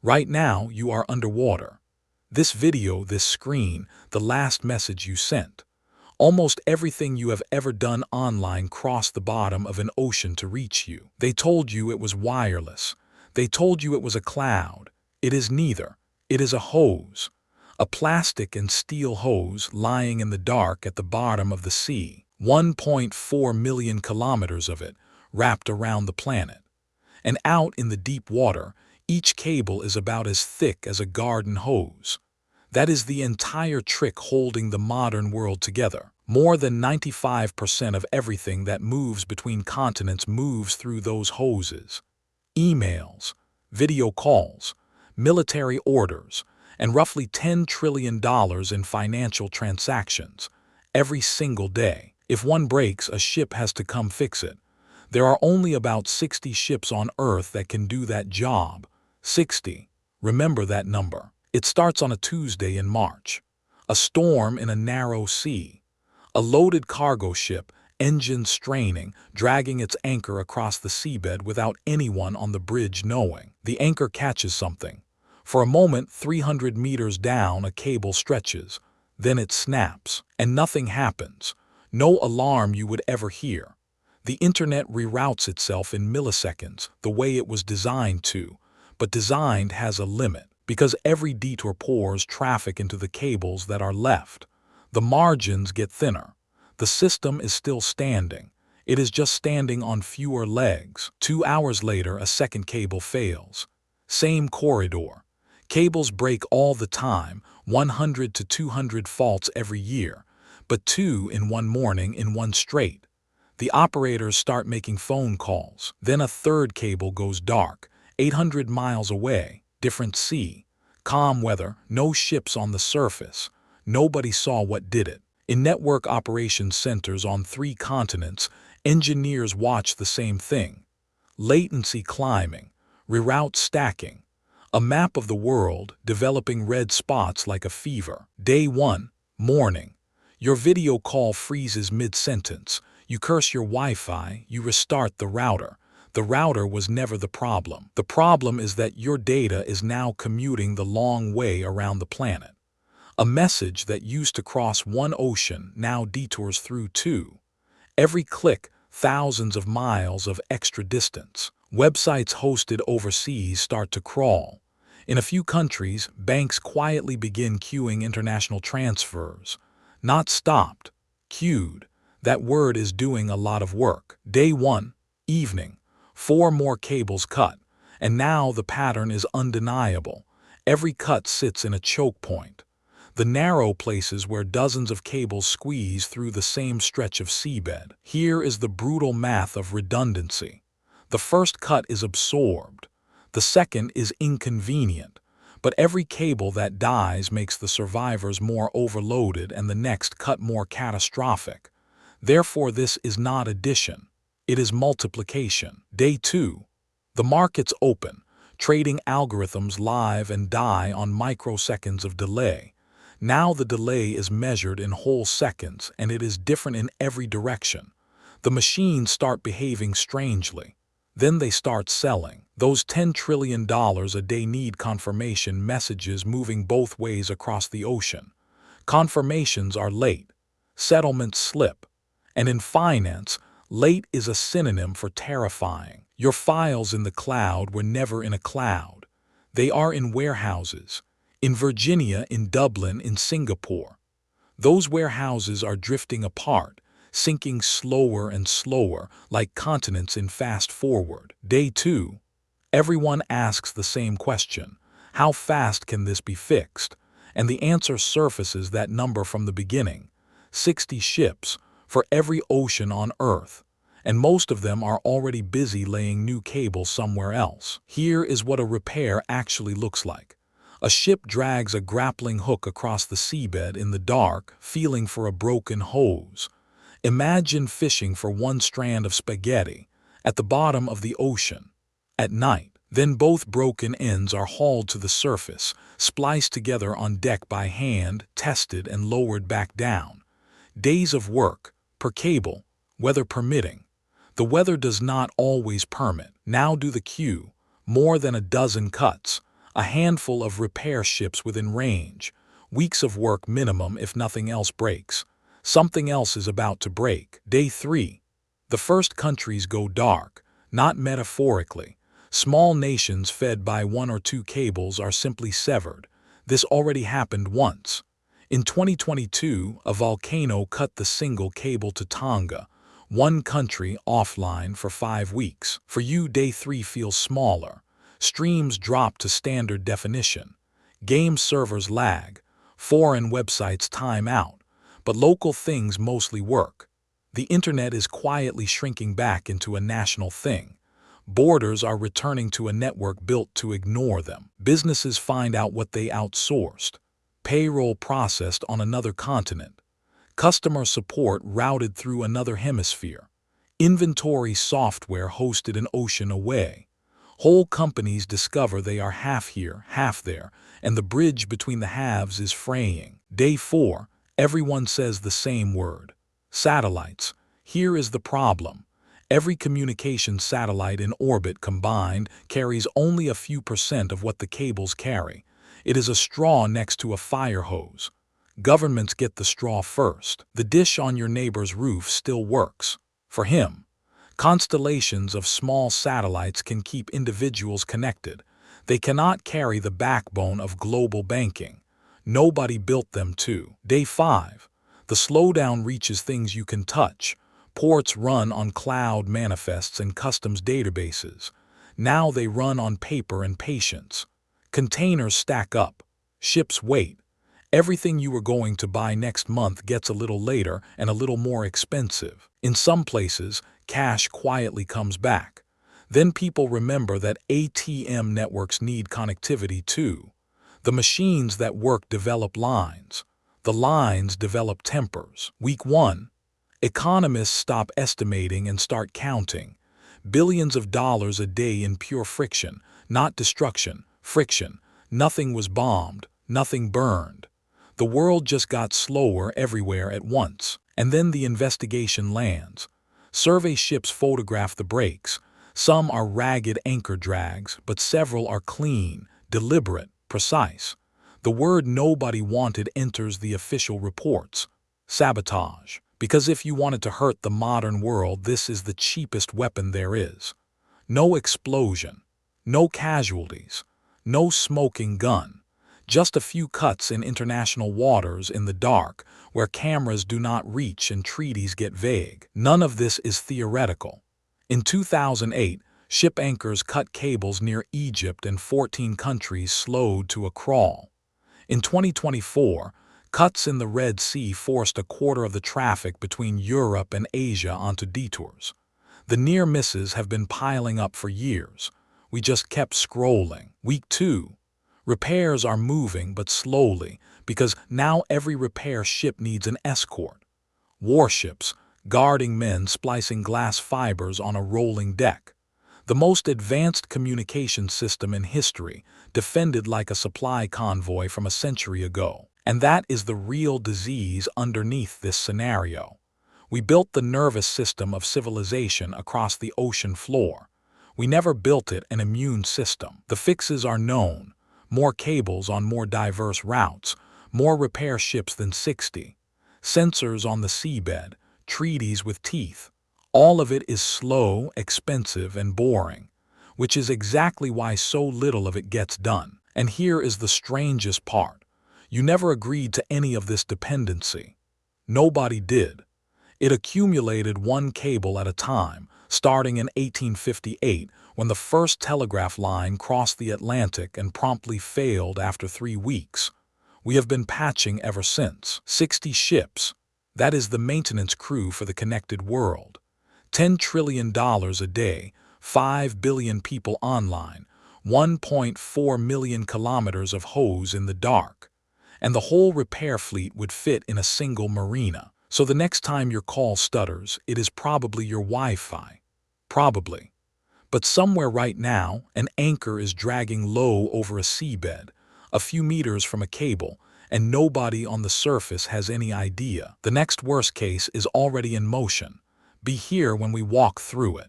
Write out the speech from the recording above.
Right now, you are underwater. This video, this screen, the last message you sent. Almost everything you have ever done online crossed the bottom of an ocean to reach you. They told you it was wireless. They told you it was a cloud. It is neither. It is a hose. A plastic and steel hose lying in the dark at the bottom of the sea. 1.4 million kilometers of it wrapped around the planet. And out in the deep water, each cable is about as thick as a garden hose. That is the entire trick holding the modern world together. More than 95% of everything that moves between continents moves through those hoses. Emails, video calls, military orders, and roughly $10 trillion in financial transactions every single day. If one breaks, a ship has to come fix it. There are only about 60 ships on Earth that can do that job. 60. Remember that number. It starts on a Tuesday in March. A storm in a narrow sea. A loaded cargo ship, engines straining, dragging its anchor across the seabed without anyone on the bridge knowing. The anchor catches something. For a moment, 300 meters down, a cable stretches. Then it snaps, and nothing happens. No alarm you would ever hear. The internet reroutes itself in milliseconds, the way it was designed to. But designed has a limit, because every detour pours traffic into the cables that are left. The margins get thinner. The system is still standing. It is just standing on fewer legs. 2 hours later, a second cable fails. Same corridor. Cables break all the time, 100 to 200 faults every year, but 2 in one morning in one straight. The operators start making phone calls. Then a third cable goes dark, 800 miles away, different sea, calm weather, no ships on the surface. Nobody saw what did it. In network operations centers on 3 continents, engineers watch the same thing. Latency climbing, reroute stacking. A map of the world developing red spots like a fever. Day 1, morning. Your video call freezes mid-sentence. You curse your Wi-Fi, you restart the router. The router was never the problem. The problem is that your data is now commuting the long way around the planet. A message that used to cross one ocean now detours through 2. Every click, thousands of miles of extra distance. Websites hosted overseas start to crawl. In a few countries, banks quietly begin queuing international transfers. Not stopped, queued. That word is doing a lot of work. Day 1, evening. 4 more cables cut. And now the pattern is undeniable. Every cut sits in a choke point. The narrow places where dozens of cables squeeze through the same stretch of seabed. Here is the brutal math of redundancy. The first cut is absorbed. The second is inconvenient. But every cable that dies makes the survivors more overloaded and the next cut more catastrophic. Therefore, this is not addition. It is multiplication. Day 2. The markets open. Trading algorithms live and die on microseconds of delay. Now the delay is measured in whole seconds, and it is different in every direction. The machines start behaving strangely. Then they start selling. Those $10 trillion a day need confirmation messages moving both ways across the ocean. Confirmations are late. Settlements slip. And in finance, late is a synonym for terrifying. Your files in the cloud were never in a cloud. They are in warehouses. In Virginia, in Dublin, in Singapore. Those warehouses are drifting apart, sinking slower and slower, like continents in fast forward. Day 2. Everyone asks the same question. How fast can this be fixed? And the answer surfaces that number from the beginning. 60 ships for every ocean on Earth. And most of them are already busy laying new cables somewhere else. Here is what a repair actually looks like. A ship drags a grappling hook across the seabed in the dark, feeling for a broken hose. Imagine fishing for one strand of spaghetti at the bottom of the ocean. At night, then both broken ends are hauled to the surface, spliced together on deck by hand, tested and lowered back down. Days of work, per cable, weather permitting. The weather does not always permit. Now do the queue. More than a dozen cuts. A handful of repair ships within range. Weeks of work minimum if nothing else breaks. Something else is about to break. Day 3. The first countries go dark, not metaphorically. Small nations fed by one or two cables are simply severed. This already happened once. In 2022, a volcano cut the single cable to Tonga. One country offline for 5 weeks. For you, day 3 feels smaller. Streams drop to standard definition. Game servers lag. Foreign websites time out. But local things mostly work. The internet is quietly shrinking back into a national thing. Borders are returning to a network built to ignore them. Businesses find out what they outsourced. Payroll processed on another continent. Customer support routed through another hemisphere. Inventory software hosted an ocean away. Whole companies discover they are half here, half there, and the bridge between the halves is fraying. Day 4, everyone says the same word. Satellites. Here is the problem. Every communication satellite in orbit combined carries only a few % of what the cables carry. It is a straw next to a fire hose. Governments get the straw first. The dish on your neighbor's roof still works. For him, constellations of small satellites can keep individuals connected. They cannot carry the backbone of global banking. Nobody built them to. Day 5. The slowdown reaches things you can touch. Ports run on cloud manifests and customs databases. Now they run on paper and patience. Containers stack up. Ships wait. Everything you were going to buy next month gets a little later and a little more expensive. In some places, cash quietly comes back. Then people remember that ATM networks need connectivity too. The machines that work develop lines. The lines develop tempers. Week 1. Economists stop estimating and start counting. Billions of dollars a day in pure friction, not destruction, friction. Nothing was bombed, nothing burned. The world just got slower everywhere at once. And then the investigation lands. Survey ships photograph the breaks. Some are ragged anchor drags, but several are clean, deliberate, precise. The word nobody wanted enters the official reports. Sabotage. Because if you wanted to hurt the modern world, this is the cheapest weapon there is. No explosion. No casualties. No smoking gun. Just a few cuts in international waters in the dark, where cameras do not reach and treaties get vague. None of this is theoretical. In 2008, ship anchors cut cables near Egypt and 14 countries slowed to a crawl. In 2024, cuts in the Red Sea forced a quarter of the traffic between Europe and Asia onto detours. The near misses have been piling up for years. We just kept scrolling. Week 2. Repairs are moving but slowly because now every repair ship needs an escort. Warships, guarding men splicing glass fibers on a rolling deck. The most advanced communication system in history, defended like a supply convoy from a century ago. And that is the real disease underneath this scenario. We built the nervous system of civilization across the ocean floor. We never built it an immune system. The fixes are known. More cables on more diverse routes, more repair ships than 60. Sensors on the seabed, treaties with teeth. All of it is slow, expensive, and boring, which is exactly why so little of it gets done. And here is the strangest part. You never agreed to any of this dependency. Nobody did. It accumulated one cable at a time, starting in 1858 when the first telegraph line crossed the Atlantic and promptly failed after 3 weeks. We have been patching ever since. 60 ships. That is the maintenance crew for the connected world. $10 trillion a day, 5 billion people online, 1.4 million kilometers of hose in the dark. And the whole repair fleet would fit in a single marina. So the next time your call stutters, it is probably your Wi-Fi. Probably. But somewhere right now, an anchor is dragging low over a seabed, a few meters from a cable, and nobody on the surface has any idea. The next worst case is already in motion. Be here when we walk through it.